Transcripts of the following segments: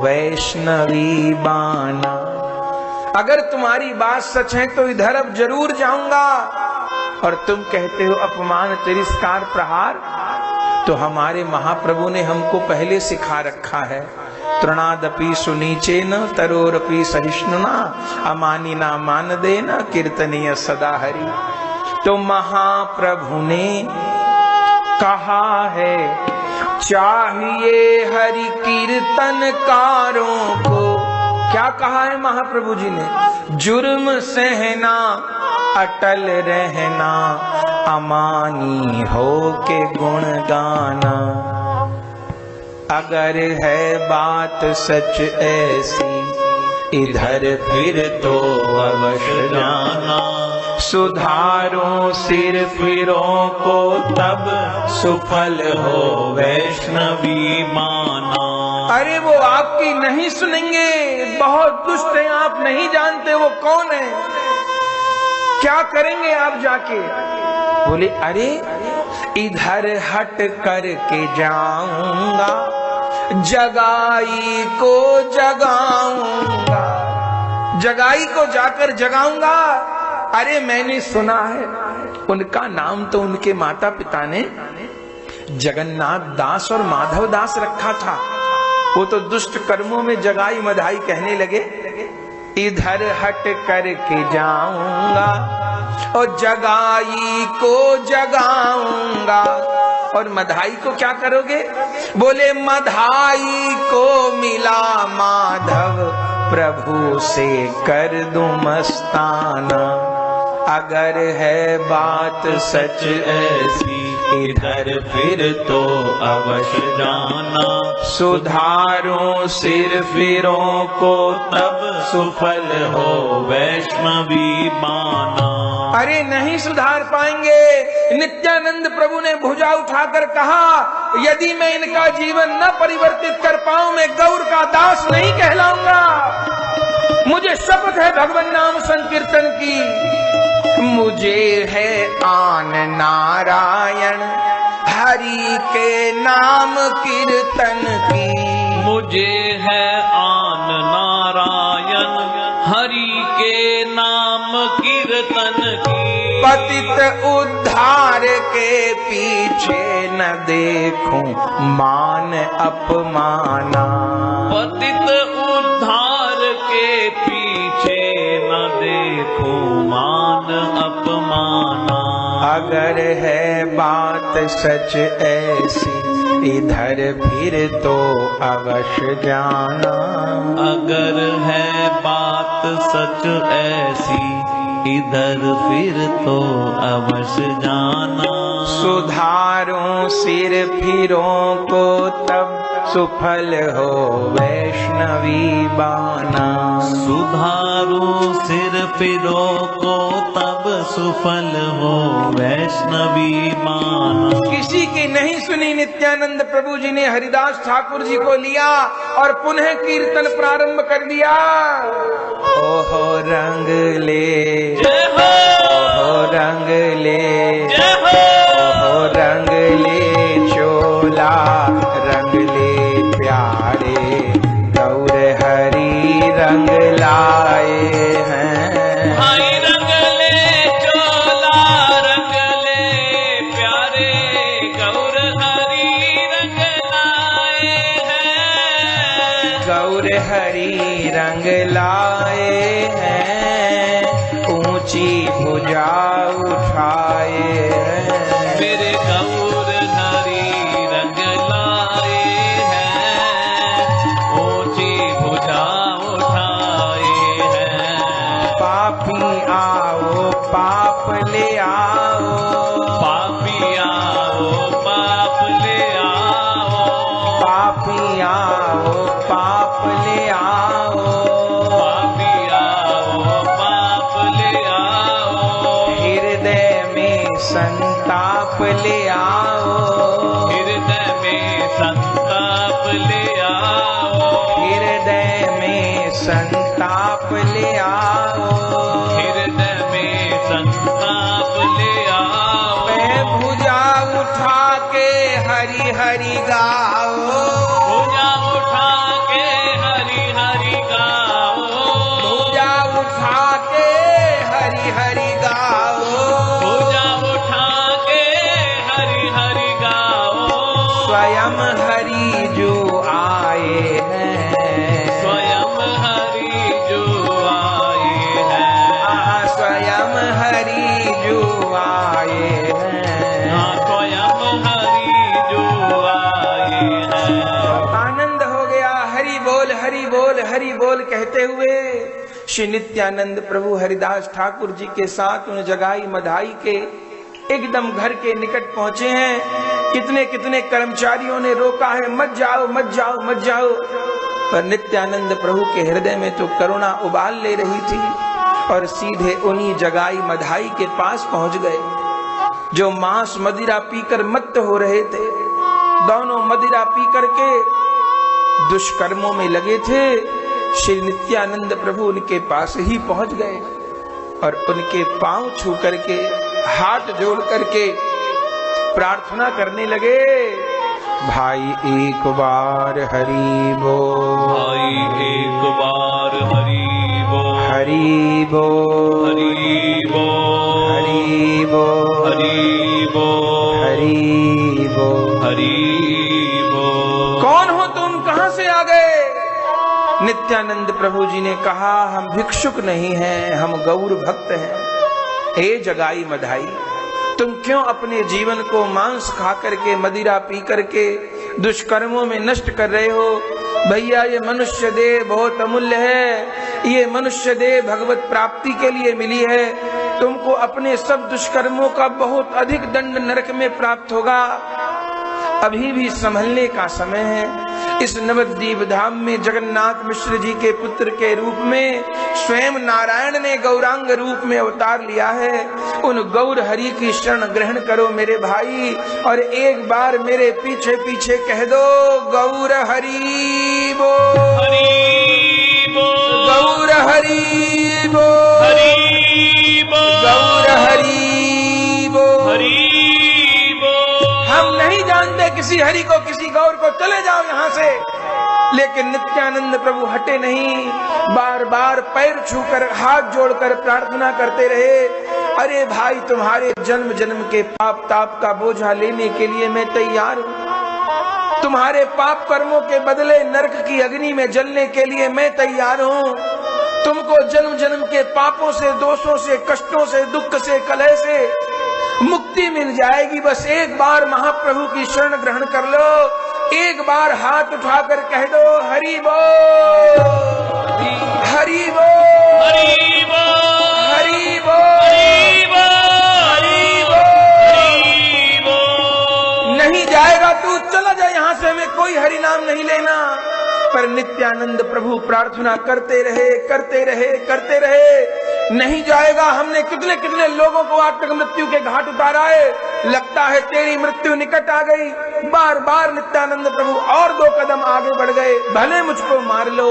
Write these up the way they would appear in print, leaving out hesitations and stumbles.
वैष्णवी बाना। अगर तुम्हारी बात सच है तो इधर अब जरूर जाऊंगा, और तुम कहते हो अपमान तिरस्कार प्रहार, तो हमारे महाप्रभु ने हमको पहले सिखा रखा है। तृणादपि सुनीचेन तरोरपि सहिष्णुना अमानिना मान देना कीर्तनीय सदा हरि। तो महाप्रभु ने कहा है चाहिए हरि कीर्तनकारों को। क्या कहा है महाप्रभु जी ने? जुर्म सहना अटल रहना अमानी हो के गुण गाना। अगर है बात सच ऐसी इधर फिर तो अवश्य जाना। सुधारो सिर फिरो को तब सुफल हो वैष्णवी माना। अरे वो आपकी नहीं सुनेंगे, बहुत दुष्ट हैं, आप नहीं जानते वो कौन है। क्या करेंगे आप जाके? बोले अरे इधर हट करके जाऊंगा, जगाई को जगाऊंगा, जगाई को जाकर जगाऊंगा। अरे मैंने सुना है उनका नाम तो उनके माता पिता ने जगन्नाथ दास और माधव दास रखा था। वो तो दुष्ट कर्मों में जगाई मधाई कहने लगे। इधर हट करके जाऊंगा और जगाई को जगाऊंगा। और मधाई को क्या करोगे? बोले मधाई को मिला माधव प्रभु से कर दूं मस्ताना। अगर है बात सच ऐसी इधर फिर तो अवश्य जाना। सुधारो सिर फिरो को तब सुफल हो वैष्णवी माना। अरे नहीं सुधार पाएंगे। नित्यानंद प्रभु ने भुजा उठाकर कहा यदि मैं इनका जीवन न परिवर्तित कर पाऊं मैं गौर का दास नहीं कहलाऊंगा। मुझे शपथ है भगवान नाम संकीर्तन की। मुझे है आन नारायण हरि के नाम कीर्तन की। मुझे है आन नारायण हरि के नाम कीर्तन की। पतित उद्धार के पीछे न देखूं मान अपमाना। पतित उद्धार के पीछे न देखूं मान अपमाना। अगर है बात सच ऐसी इधर फिर तो अवश्य जाना। अगर है बात सच ऐसी इधर फिर तो अवश्य जाना। सुधारो सिर फिरो को तब सुफल हो वैष्णवी बाना। सुधारो सिर फिरो को तब सुफल हो वैष्णवी बाना। किसी की नहीं सुनी नित्यानंद प्रभु जी ने हरिदास ठाकुर जी को लिया और पुनः कीर्तन प्रारंभ कर दिया। ओहो रंग ले ओहो रंग ले ओहो रंग ले चोला रंग ले प्यारे गौर हरि रंग लाए हैं। भाई रंग ले चोला रंग ले प्यारे गौर हरि रंग लाए हैं। गौर हरि रंग लाए हैं, ऊंची भुजा उठाए हैं। मेरे गौर हरि रंग लाए हैं, ऊंची भुजा उठाए हैं। पापी आओ पाप ले आओ, पापी आओ पाप ले आओ। पापी आओ पाप ले आओ, पापी आओ पाप ले आओ। हृदय में संताप ले आओ, हृदय में संताप ले आओ। हृदय में संताप ले आओ, हृदय में संताप ले आओ। मैं भुजा उठा के हरि हरि गाओ, भुजा उठा के हरि जो आए हैं, हाँ स्वयं हरि जो आए हैं। आनंद हो गया। हरि बोल हरि बोल हरि बोल कहते हुए श्री नित्यानंद प्रभु हरिदास ठाकुर जी के साथ उन जगाई मधाई के एकदम घर के निकट पहुंचे हैं। कितने कितने कर्मचारियों ने रोका है, मत जाओ मत जाओ मत जाओ, पर नित्यानंद प्रभु के हृदय में तो करुणा उबाल ले रही थी और सीधे उन्हीं जगाई मधाई के पास पहुंच गए जो मांस मदिरा पीकर मत्त हो रहे थे। दोनों मदिरा पी करके दुष्कर्मों में लगे थे। श्री नित्यानंद प्रभु उनके पास ही पहुंच गए और उनके पांव छू करके हाथ जोड़ करके प्रार्थना करने लगे, भाई एक बार हरि बोल, भाई एक बार हरि बोल, हरि बोल, हरि बोल, हरि बोल, हरि बोल, हरि बोल, हरि बोल। कौन हो तुम, कहां से आ गए? नित्यानंद प्रभु जी ने कहा, हम भिक्षुक नहीं हैं, हम गौर भक्त हैं। हे जगाई मधाई, तुम क्यों अपने जीवन को मांस खा करके मदिरा पी करके दुष्कर्मों में नष्ट कर रहे हो? भैया ये मनुष्य देह बहुत अमूल्य है, ये मनुष्य देह भगवत प्राप्ति के लिए मिली है। तुमको अपने सब दुष्कर्मों का बहुत अधिक दंड नरक में प्राप्त होगा। अभी भी संभलने का समय है। इस नवद्वीप धाम में जगन्नाथ मिश्र जी के पुत्र के रूप में स्वयं नारायण ने गौरांग रूप में अवतार लिया है। उन गौर हरि की शरण ग्रहण करो मेरे भाई, और एक बार मेरे पीछे पीछे कह दो, गौर हरि बोल, हरि बोल, गौर हरि बोल, हरि बोल, गौर हरि बोल, हरि बोल। हम नहीं जानते किसी हरि को, किसी गौर को, चले जाओ यहाँ से। लेकिन नित्यानंद प्रभु हटे नहीं, बार बार पैर छूकर हाथ जोड़कर प्रार्थना करते रहे, अरे भाई तुम्हारे जन्म जन्म के पाप ताप का बोझा लेने के लिए मैं तैयार हूँ। तुम्हारे पाप कर्मों के बदले नरक की अग्नि में जलने के लिए मैं तैयार हूँ। तुमको जन्म जन्म के पापों से, दोषों से, कष्टों से, दुख से, कलह से मुक्ति मिल जाएगी। बस एक बार महाप्रभु की शरण ग्रहण कर लो, एक बार हाथ उठाकर कह दो, हरि बोल, हरि बोल, हरि बोल, हरि बोल, हरि बोल। नहीं जाएगा तू, चला जाए यहाँ से, हमें कोई हरि नाम नहीं लेना। पर नित्यानंद प्रभु प्रार्थना करते रहे, करते रहे, करते रहे। नहीं जाएगा। हमने कितने कितने लोगों को आज तक मृत्यु के घाट उतारा है, लगता है तेरी मृत्यु निकट आ गई। बार बार नित्यानंद प्रभु और 2 कदम आगे बढ़ गए, भले मुझको मार लो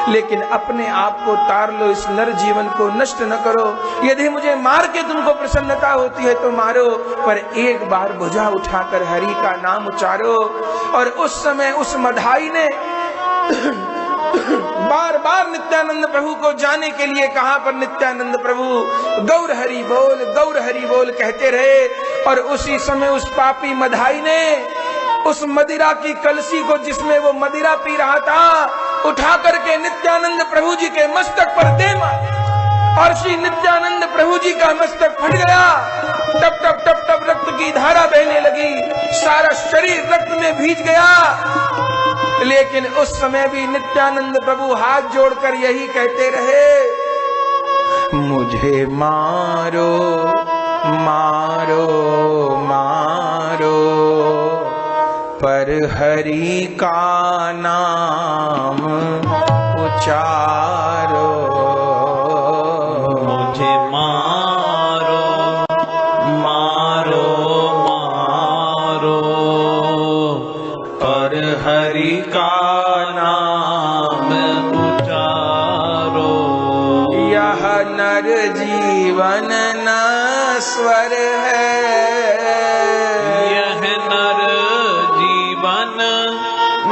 लेकिन अपने आप को तार लो, इस नर जीवन को नष्ट न करो। यदि मुझे मार के तुमको प्रसन्नता होती है तो मारो, पर एक बार भुजा उठाकर हरि का नाम उचारो। और उस समय उस मधाई ने बार बार नित्यानंद प्रभु को जाने के लिए कहा, पर नित्यानंद प्रभु गौर हरि बोल कहते रहे। और उसी समय उस पापी मधाई ने उस मदिरा की कलसी को, जिसमें वो मदिरा पी रहा था, उठा करके नित्यानंद प्रभु जी के मस्तक पर दे मारा और श्री नित्यानंद प्रभु जी का मस्तक फट गया। टप टप टप टप रक्त की धारा बहने लगी, सारा शरीर रक्त में भीज गया। लेकिन उस समय भी नित्यानंद प्रभु हाथ जोड़कर यही कहते रहे, मुझे मारो मारो मारो, पर हरि का नाम उचारो। मुझे मारो मारो मारो, पर हरि का नाम उचारो। यह नर जीवन नश्वर है, यह नर जीवन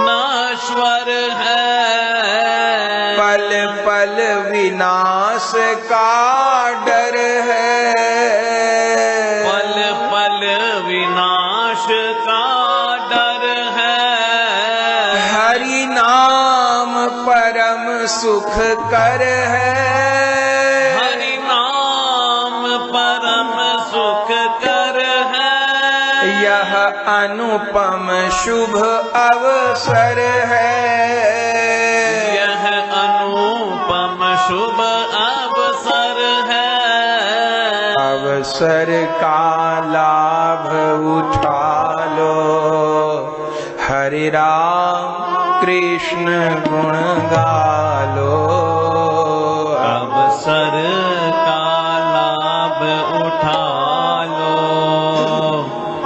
नश्वर है, पल पल विनाश का डर है, पल पल विनाश का डर है। हरि नाम परम सुख कर है, हरि नाम अनुपम शुभ अवसर है, यह अनुपम शुभ अवसर है, अवसर का लाभ उठा लो, हरे राम कृष्ण गुण गालो। अवसर का लाभ उठा लो,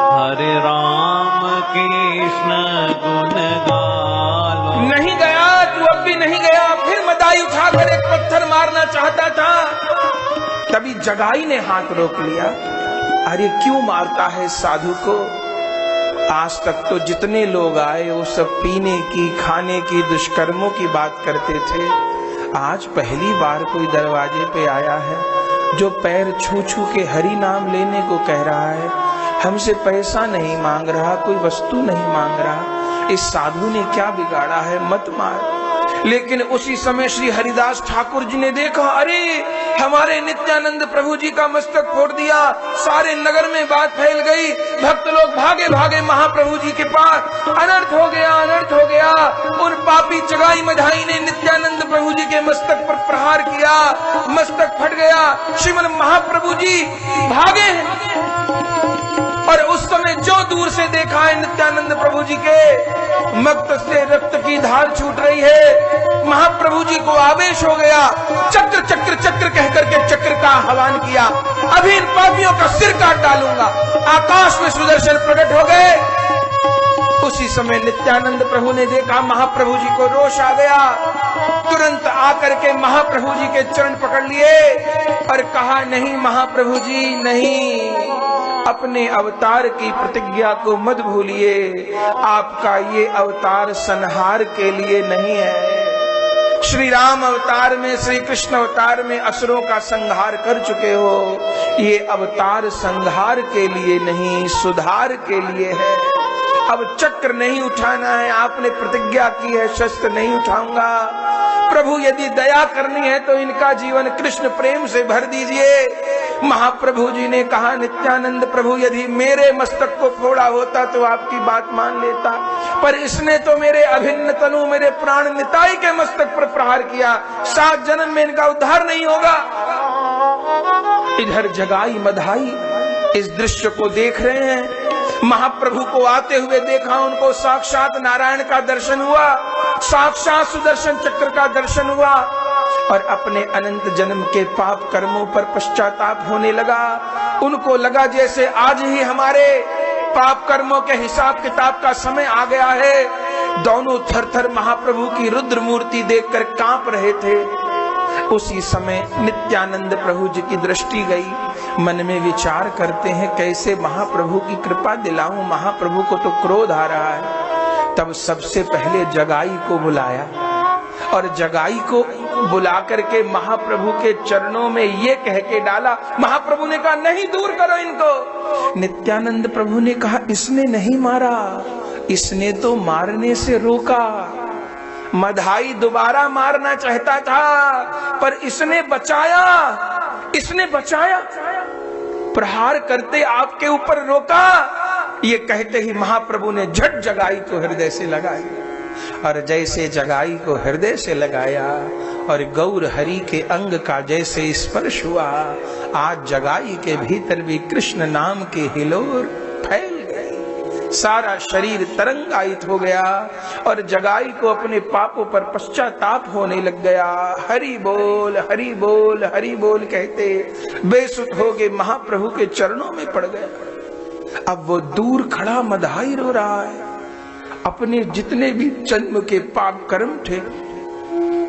हरे राम कृष्ण गुण गालो। नहीं गया तू, अब भी नहीं गया। फिर मदाई उठाकर एक पत्थर मारना चाहता था, तभी जगाई ने हाथ रोक लिया। अरे क्यों मारता है साधु को? आज तक तो जितने लोग आए वो सब पीने की, खाने की, दुष्कर्मों की बात करते थे। आज पहली बार कोई दरवाजे पे आया है जो पैर छू छू के हरि नाम लेने को कह रहा है। हमसे पैसा नहीं मांग रहा, कोई वस्तु नहीं मांग रहा। इस साधु ने क्या बिगाड़ा है, मत मार। लेकिन उसी समय श्री हरिदास ठाकुर जी ने देखा, अरे हमारे नित्यानंद प्रभु जी का मस्तक फोड़ दिया। सारे नगर में बात फैल गई, भक्त लोग भागे भागे महाप्रभु जी के पास। अनर्थ हो गया, अनर्थ हो गया। उन पापी चगाई मधाई ने नित्यानंद प्रभु जी के मस्तक पर प्रहार किया, मस्तक फट गया। श्रीमन महाप्रभु जी भागे और उस समय जो दूर से देखा है नित्यानंद प्रभु जी के मस्त से रक्त की धार छूट रही है। महाप्रभु जी को आवेश हो गया, चक्र चक्र चक्र कह करके चक्र का आह्वान किया, अभी इन पापियों का सिर काट डालूंगा। आकाश में सुदर्शन प्रकट हो गए। उसी समय नित्यानंद प्रभु ने देखा महाप्रभु जी को रोष आ गया। तुरंत आकर के महाप्रभु जी के चरण पकड़ लिए और कहा, नहीं महाप्रभु जी नहीं, अपने अवतार की प्रतिज्ञा को मत भूलिए। आपका ये अवतार संहार के लिए नहीं है। श्री राम अवतार में, श्री कृष्ण अवतार में असुरों का संहार कर चुके हो। ये अवतार संहार के लिए नहीं, सुधार के लिए है। अब चक्र नहीं उठाना है, आपने प्रतिज्ञा की है, शस्त्र नहीं उठाऊंगा। प्रभु यदि दया करनी है तो इनका जीवन कृष्ण प्रेम से भर दीजिए। महाप्रभु जी ने कहा, नित्यानंद प्रभु यदि मेरे मस्तक को फोड़ा होता तो आपकी बात मान लेता, पर इसने तो मेरे अभिन्न तनु, मेरे प्राण निताई के मस्तक पर प्रहार किया। 7 जन्म में इनका उद्धार नहीं होगा। इधर जगाई मधाई इस दृश्य को देख रहे हैं। महाप्रभु को आते हुए देखा, उनको साक्षात नारायण का दर्शन हुआ, साक्षात सुदर्शन चक्र का दर्शन हुआ और अपने अनंत जन्म के पाप कर्मों पर पश्चाताप होने लगा। उनको लगा जैसे आज ही हमारे पाप कर्मों के हिसाब किताब का समय आ गया है। दोनों थर-थर महाप्रभु की रुद्र मूर्ति देखकर कांप रहे थे। उसी समय नित्यानंद प्रभु जी की दृष्टि गई, मन में विचार करते हैं कैसे महाप्रभु की कृपा दिलाऊं, महाप्रभु को तो क्रोध आ रहा है। तब सबसे पहले जगाई को बुलाया और जगाई को बुला करके महाप्रभु के चरणों में ये कह के डाला। महाप्रभु ने कहा, नहीं, दूर करो इनको। नित्यानंद प्रभु ने कहा, इसने नहीं मारा, इसने तो मारने से रोका। मधाई दोबारा मारना चाहता था पर इसने बचाया, इसने बचाया, प्रहार करते आपके ऊपर रोका। ये कहते ही महाप्रभु ने झट जगाई को हृदय से लगाया और जैसे जगाई को हृदय से लगाया और गौर हरि के अंग का जैसे स्पर्श हुआ, आज जगाई के भीतर भी कृष्ण नाम के हिलोर फैल गए। सारा शरीर तरंगायित हो गया और जगाई को अपने पापों पर पश्चाताप होने लग गया। हरि बोल, हरि बोल, हरि बोल कहते बेसुध हो गए, महाप्रभु के चरणों में पड़ गए। अब वो दूर खड़ा मधाई रो रहा है। अपने जितने भी जन्म के पाप कर्म थे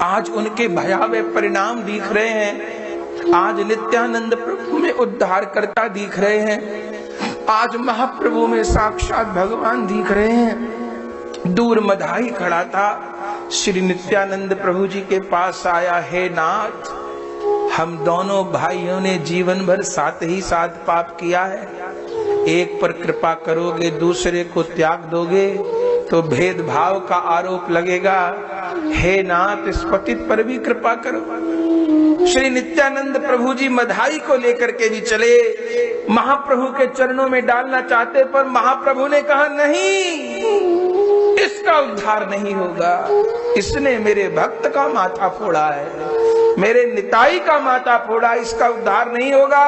आज उनके भयावह परिणाम दिख रहे हैं। आज नित्यानंद प्रभु में उद्धार करता दिख रहे हैं। आज महाप्रभु में साक्षात भगवान दिख रहे हैं। दूर मधाई खड़ा था, श्री नित्यानंद प्रभु जी के पास आया, हे नाथ, हम दोनों भाइयों ने जीवन भर साथ ही साथ पाप किया है। एक पर कृपा करोगे, दूसरे को त्याग दोगे तो भेदभाव का आरोप लगेगा। हे नाथ, इस पतित पर भी कृपा करो। श्री नित्यानंद प्रभु जी मधाई को लेकर के भी चले, महाप्रभु के चरणों में डालना चाहते, पर महाप्रभु ने कहा नहीं, इसका उद्धार नहीं होगा। इसने मेरे भक्त का माथा फोड़ा है, मेरे निताई का माथा फोड़ा, इसका उद्धार नहीं होगा।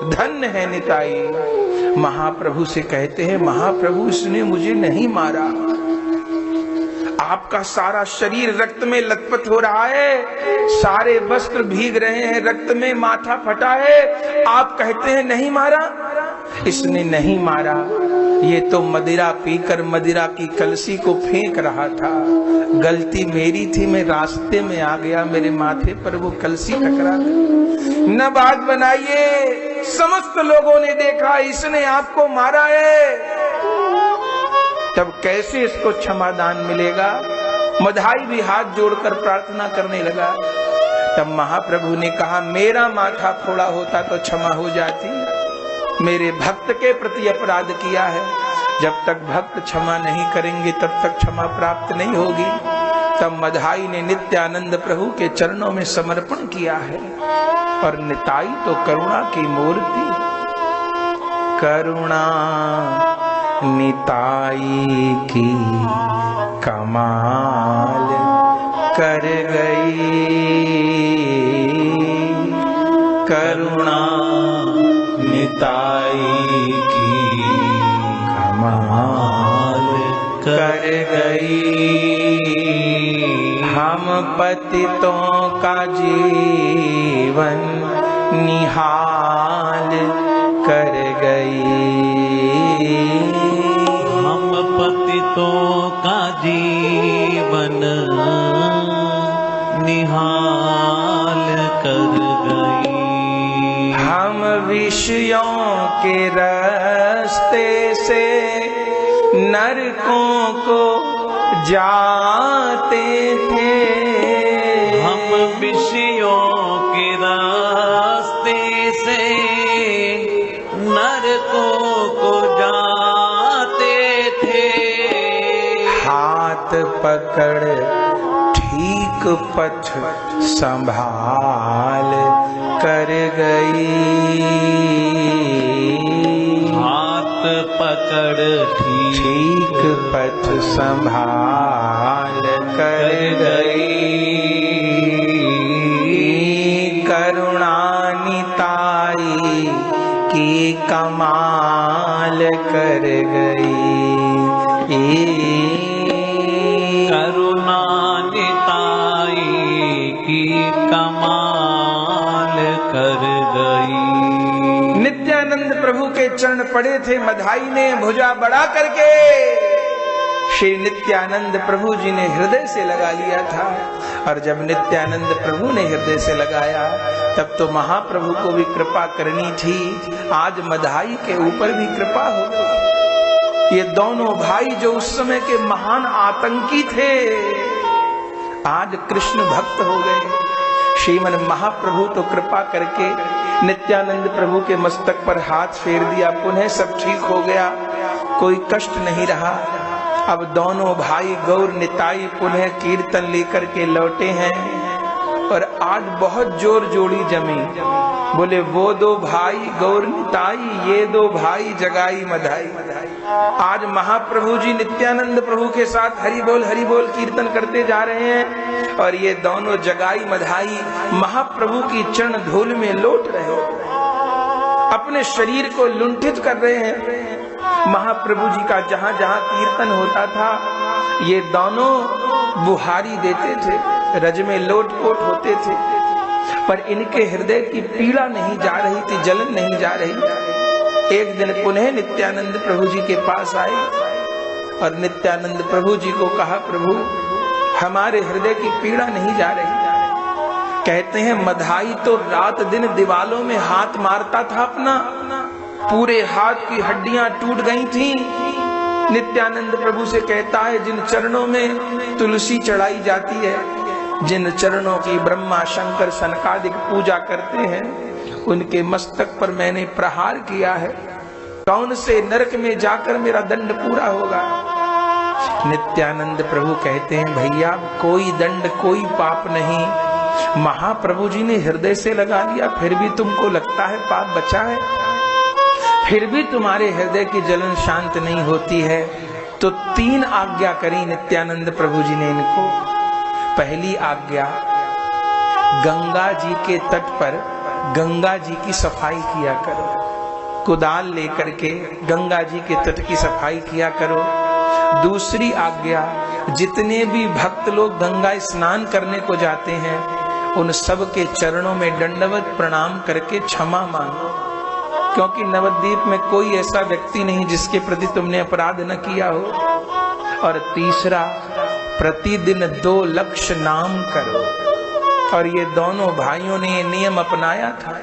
धन्य है निताई। महाप्रभु से कहते हैं, महाप्रभु इसने मुझे नहीं मारा, आपका सारा शरीर रक्त में लथपथ हो रहा है, सारे वस्त्र भीग रहे हैं रक्त में, माथा फटा है, आप कहते हैं नहीं मारा। इसने नहीं मारा, ये तो मदिरा पीकर मदिरा की कलसी को फेंक रहा था। गलती मेरी थी, मैं रास्ते में आ गया, मेरे माथे पर वो कलसी टकरा गई। न बात बनाइए, समस्त लोगों ने देखा इसने आपको मारा है, तब कैसे इसको क्षमादान मिलेगा। मधाई भी हाथ जोड़कर प्रार्थना करने लगा। तब महाप्रभु ने कहा, मेरा माथा फोड़ा होता तो क्षमा हो जाती, मेरे भक्त के प्रति अपराध किया है, जब तक भक्त क्षमा नहीं करेंगे तब तक क्षमा प्राप्त नहीं होगी। तब मधाई ने नित्यानंद प्रभु के चरणों में समर्पण किया है। और निताई तो करुणा की मूर्ति, करुणा निताई की कमाल कर गई, करुणा निताई की कमाल कर गई। हम पतितों का जीवन निहाल कर गई, हम पतितों का जीवन निहाल कर गई। हम विषयों के रास्ते से नरकों को जाते थे, हम विषयों के रास्ते से नरकों को जाते थे। हाथ पकड़ ठीक पथ संभाल कर गई, हाथ पकड़ ठीक पथ संभाल कर गई। करुणा निताई की कमाल कर गई, करुणा निताई की कमाल कर गई। नित्यानंद प्रभु के चरण पड़े थे, मधाई ने भुजा बढ़ा करके श्री नित्यानंद प्रभु जी ने हृदय से लगा लिया था। और जब नित्यानंद प्रभु ने हृदय से लगाया तब तो महाप्रभु को भी कृपा करनी थी, आज मधाई के ऊपर भी कृपा हो गई। ये दोनों भाई जो उस समय के महान आतंकी थे, आज कृष्ण भक्त हो गए। श्रीमन महाप्रभु तो कृपा करके नित्यानंद प्रभु के मस्तक पर हाथ फेर दिया, पुनः सब ठीक हो गया, कोई कष्ट नहीं रहा। अब दोनों भाई गौर निताई पुनः कीर्तन लेकर के लौटे हैं और आज बहुत जोर जोड़ी जमी। बोले वो दो भाई गौर निताई, ये दो भाई जगाई मधाई। आज महाप्रभु जी नित्यानंद प्रभु के साथ हरि बोल कीर्तन करते जा रहे हैं और ये दोनों जगाई मधाई महाप्रभु की चरण धूल में लौट रहे हैं, अपने शरीर को लुंठित कर रहे हैं। महाप्रभु जी का जहां जहां कीर्तन होता था ये दोनों बुहारी देते थे, रज में लोटपोट होते थे, पर इनके हृदय की पीड़ा नहीं जा रही थी, जलन नहीं जा रही। एक दिन पुनः नित्यानंद प्रभु जी के पास आए और नित्यानंद प्रभु जी को कहा, प्रभु हमारे हृदय की पीड़ा नहीं जा रही। कहते हैं मधाई तो रात दिन दीवालों में हाथ मारता था अपना, पूरे हाथ की हड्डियां टूट गई थी। नित्यानंद प्रभु से कहता है, जिन चरणों में तुलसी चढ़ाई जाती है, जिन चरणों की ब्रह्मा शंकर सनकादिक पूजा करते हैं, उनके मस्तक पर मैंने प्रहार किया है, कौन से नरक में जाकर मेरा दंड पूरा होगा। नित्यानंद प्रभु कहते हैं, भैया कोई दंड कोई पाप नहीं, महाप्रभु जी ने हृदय से लगा लिया, फिर भी तुमको लगता है पाप बचा है, फिर भी तुम्हारे हृदय की जलन शांत नहीं होती है। तो 3 आज्ञा करी नित्यानंद प्रभु जी ने इनको। पहली आज्ञा, गंगा जी के तट पर गंगा जी की सफाई किया करो, कुदाल लेकर के गंगा जी के तट की सफाई किया करो। दूसरी आज्ञा, जितने भी भक्त लोग गंगा स्नान करने को जाते हैं उन सब के चरणों में दंडवत प्रणाम करके क्षमा मांगो, क्योंकि नवद्वीप में कोई ऐसा व्यक्ति नहीं जिसके प्रति तुमने अपराध न किया हो। और तीसरा, प्रतिदिन 2 लक्ष नाम करो। और ये दोनों भाइयों ने ये नियम अपनाया था,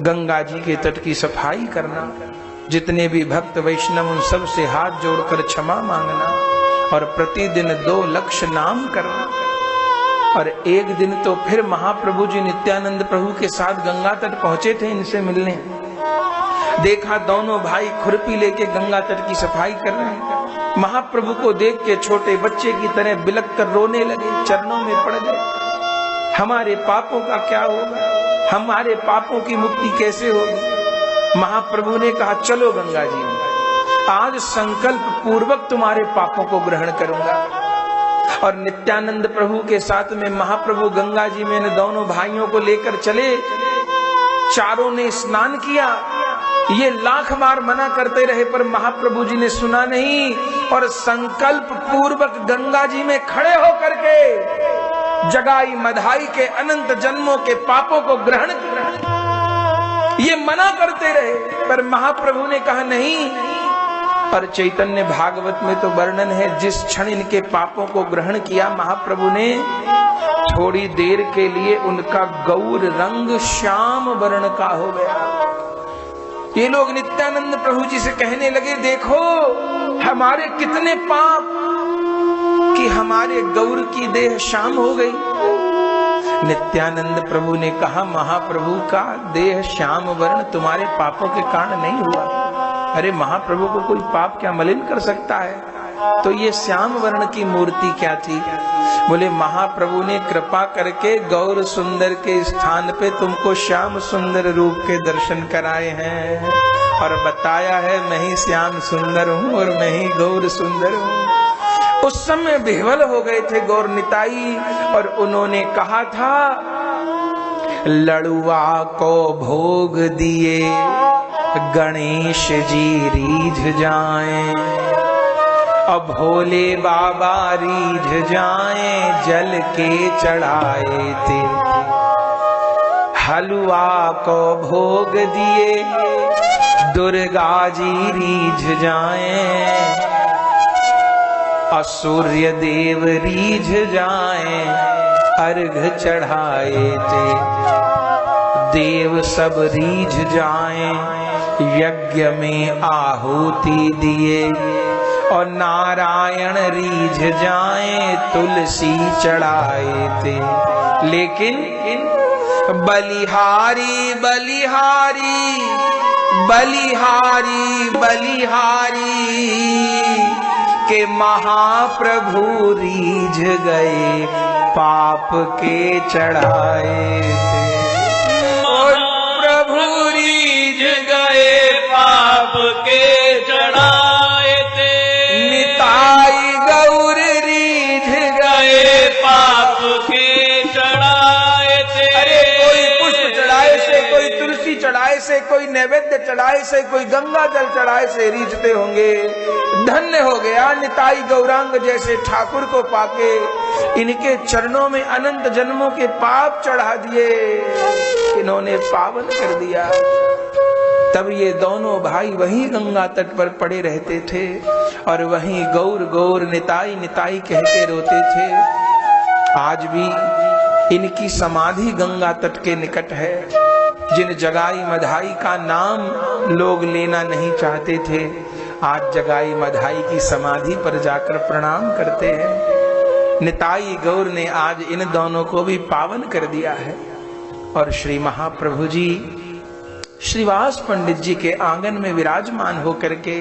गंगा जी के तट की सफाई करना, जितने भी भक्त वैष्णव उन सब से हाथ जोड़कर क्षमा मांगना, और प्रतिदिन 2 लक्ष नाम करना। और एक दिन तो फिर महाप्रभु जी नित्यानंद प्रभु के साथ गंगा तट पहुंचे थे इनसे मिलने। देखा दोनों भाई खुरपी लेके गंगा तट की सफाई कर रहे हैं। महाप्रभु को देख के छोटे बच्चे की तरह बिलक कर रोने लगे, चरणों में पड़ गए। हमारे पापों का क्या होगा, हमारे पापों की मुक्ति कैसे होगी। महाप्रभु ने कहा, चलो गंगा जी में, आज संकल्प पूर्वक तुम्हारे पापों को ग्रहण करूंगा। और नित्यानंद प्रभु के साथ में महाप्रभु गंगा जी में इन दोनों भाइयों को लेकर चले। चारों ने स्नान किया। ये लाख बार मना करते रहे पर महाप्रभु जी ने सुना नहीं, और संकल्प पूर्वक गंगा जी में खड़े होकर के जगाई मधाई के अनंत जन्मों के पापों को ग्रहण किया। ये मना करते रहे पर महाप्रभु ने कहा नहीं। और चैतन्य भागवत में तो वर्णन है, जिस क्षण इनके पापों को ग्रहण किया महाप्रभु ने, थोड़ी देर के लिए उनका गौर रंग श्याम वर्ण का हो गया। ये लोग नित्यानंद प्रभु जी से कहने लगे, देखो हमारे कितने पाप कि हमारे गौर की देह श्याम हो गई। नित्यानंद प्रभु ने कहा, महाप्रभु का देह श्याम वर्ण तुम्हारे पापों के कारण नहीं हुआ। अरे महाप्रभु को कोई पाप क्या मलिन कर सकता है। तो ये श्याम वर्ण की मूर्ति क्या थी? बोले महाप्रभु ने कृपा करके गौर सुंदर के स्थान पे तुमको श्याम सुंदर रूप के दर्शन कराए हैं, और बताया है मैं ही श्याम सुंदर हूँ और मैं ही गौर सुंदर हूँ। उस समय विह्वल हो गए थे गौर निताई, और उन्होंने कहा था, लड़ुआ को भोग दिए गणेश जी रीझ जाएं, अब भोले बाबा रीझ जाएं, जल के चढ़ाए थे। हलवा को भोग दिए दुर्गा जी रीझ जाएं, सूर्य देव रीझ जाएं, अर्घ चढ़ाए थे। देव सब रीझ जाएं, यज्ञ में आहुति दिए, और नारायण रीझ जाएं, तुलसी चढ़ाए थे। लेकिन बलिहारी बलिहारी बलिहारी बलिहारी के महाप्रभु रीझ गए, पाप के चढ़ाए थे। और प्रभु रीझ गए, पाप के चढ़ाए थे। निताई गौर रीझ गए, पाप के चढ़ाए थे। अरे कोई पुष्प चढ़ाए से, कोई तुलसी चढ़ाए से, कोई नैवेद्य चढ़ाए से, कोई गंगा जल चढ़ाए से रीझते होंगे। धन्य हो गया निताई गौरांग जैसे ठाकुर को पाके। इनके चरणों में अनंत जन्मों के पाप चढ़ा दिए, इन्होंने पावन कर दिया। तब ये दोनों भाई वहीं गंगा तट पर पड़े रहते थे, और वहीं गौर गौर निताई निताई कह के रोते थे। आज भी इनकी समाधि गंगा तट के निकट है। जिन जगाई मधाई का नाम लोग लेना नहीं चाहते थे, आज जगाई मधाई की समाधि पर जाकर प्रणाम करते हैं। निताई गौर ने आज इन दोनों को भी पावन कर दिया है। और श्री महाप्रभु जी श्रीवास पंडित जी के आंगन में विराजमान होकर के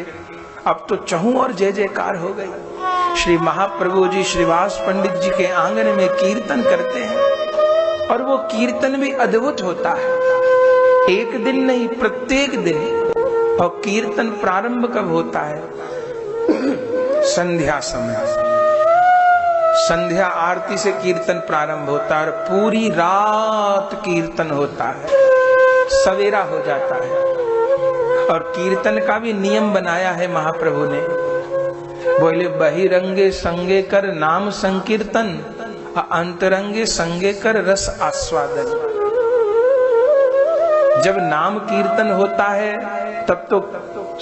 अब तो चहु और जय जयकार हो गई। श्री महाप्रभु जी श्रीवास पंडित जी के आंगन में कीर्तन करते हैं। और वो कीर्तन भी अद्भुत होता है। एक दिन नहीं, प्रत्येक दिन। और कीर्तन प्रारंभ कब होता है? संध्या समय। संध्या आरती से कीर्तन प्रारंभ होता है और पूरी रात कीर्तन होता है, सवेरा हो जाता है। और कीर्तन का भी नियम बनाया है महाप्रभु ने। बोले बहिरंगे संगे कर नाम संकीर्तन, अंतरंगे संगे कर रस आस्वादन। जब नाम कीर्तन होता है तब तो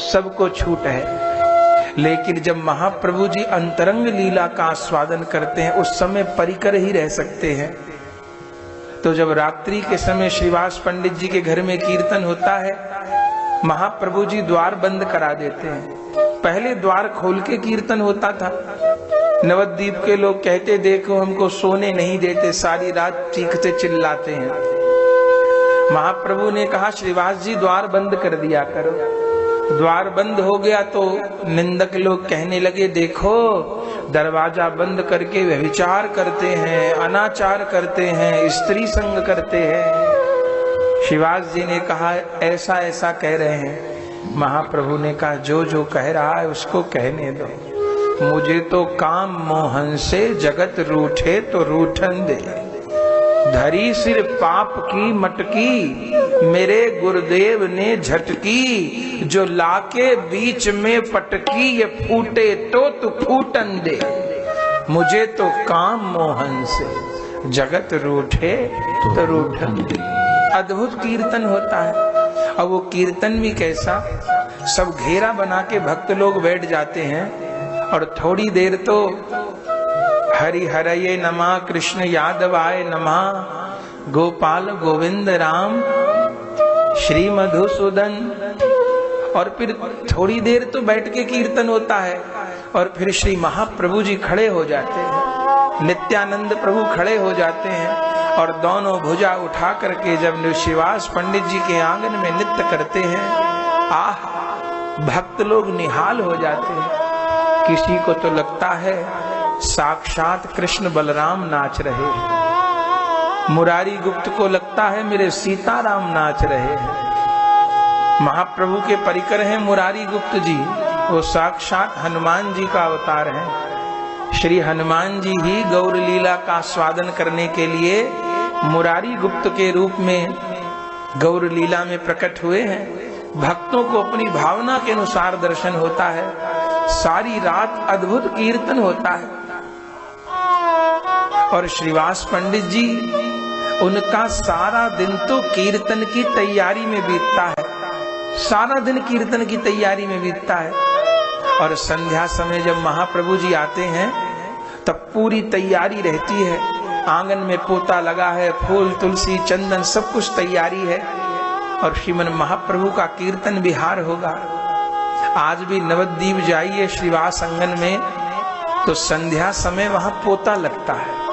सबको छूट है, लेकिन जब महाप्रभु जी अंतरंग लीला का आस्वादन करते हैं उस समय परिकर ही रह सकते हैं। तो जब रात्रि के समय श्रीवास पंडित जी के घर में कीर्तन होता है, महाप्रभु जी द्वार बंद करा देते हैं। पहले द्वार खोल के कीर्तन होता था। नवद्वीप के लोग कहते, देखो हमको सोने नहीं देते, सारी रात चीखते चिल्लाते हैं। महाप्रभु ने कहा, श्रीवास जी द्वार बंद कर दिया करो। द्वार बंद हो गया तो निंदक लोग कहने लगे, देखो दरवाजा बंद करके व्यभिचार करते हैं, अनाचार करते हैं, स्त्री संग करते हैं। श्रीवास जी ने कहा, ऐसा ऐसा कह रहे हैं। महाप्रभु ने कहा, जो जो कह रहा है उसको कहने दो, मुझे तो काम मोहन से जगत रूठे तो रूठन दे। धरी सिर पाप की मटकी, मेरे गुरुदेव ने झटकी, जो लाके बीच में पटकी, ये फूटे तो तू फूटन दे। मुझे तो काम मोहन से जगत रूठे तो रूठन दे। अद्भुत कीर्तन होता है। और वो कीर्तन भी कैसा, सब घेरा बना के भक्त लोग बैठ जाते हैं और थोड़ी देर तो हरि हरये नमः, कृष्ण यादवाय नमः, गोपाल गोविंद राम, श्री मधुसूदन। और फिर थोड़ी देर तो बैठ के कीर्तन होता है और फिर श्री महाप्रभु जी खड़े हो जाते हैं, नित्यानंद प्रभु खड़े हो जाते हैं और दोनों भुजा उठा करके जब श्रीवास पंडित जी के आंगन में नृत्य करते हैं, आह, भक्त लोग निहाल हो जाते हैं। किसी को तो लगता है साक्षात कृष्ण बलराम नाच रहे हैं। मुरारी गुप्त को लगता है मेरे सीताराम नाच रहे हैं। महाप्रभु के परिकर हैं मुरारी गुप्त जी, वो साक्षात हनुमान जी का अवतार हैं। श्री हनुमान जी ही गौर लीला का आस्वादन करने के लिए मुरारी गुप्त के रूप में गौर लीला में प्रकट हुए हैं। भक्तों को अपनी भावना के अनुसार दर्शन होता है। सारी रात अद्भुत कीर्तन होता है। और श्रीवास पंडित जी, उनका सारा दिन तो कीर्तन की तैयारी में बीतता है, सारा दिन कीर्तन की तैयारी में बीतता है। और संध्या समय जब महाप्रभु जी आते हैं तब पूरी तैयारी रहती है। आंगन में पोता लगा है, फूल तुलसी चंदन सब कुछ तैयारी है और श्रीमन महाप्रभु का कीर्तन विहार होगा। आज भी नवद्वीप जाइए श्रीवास आंगन में तो संध्या समय वहां पोता लगता है।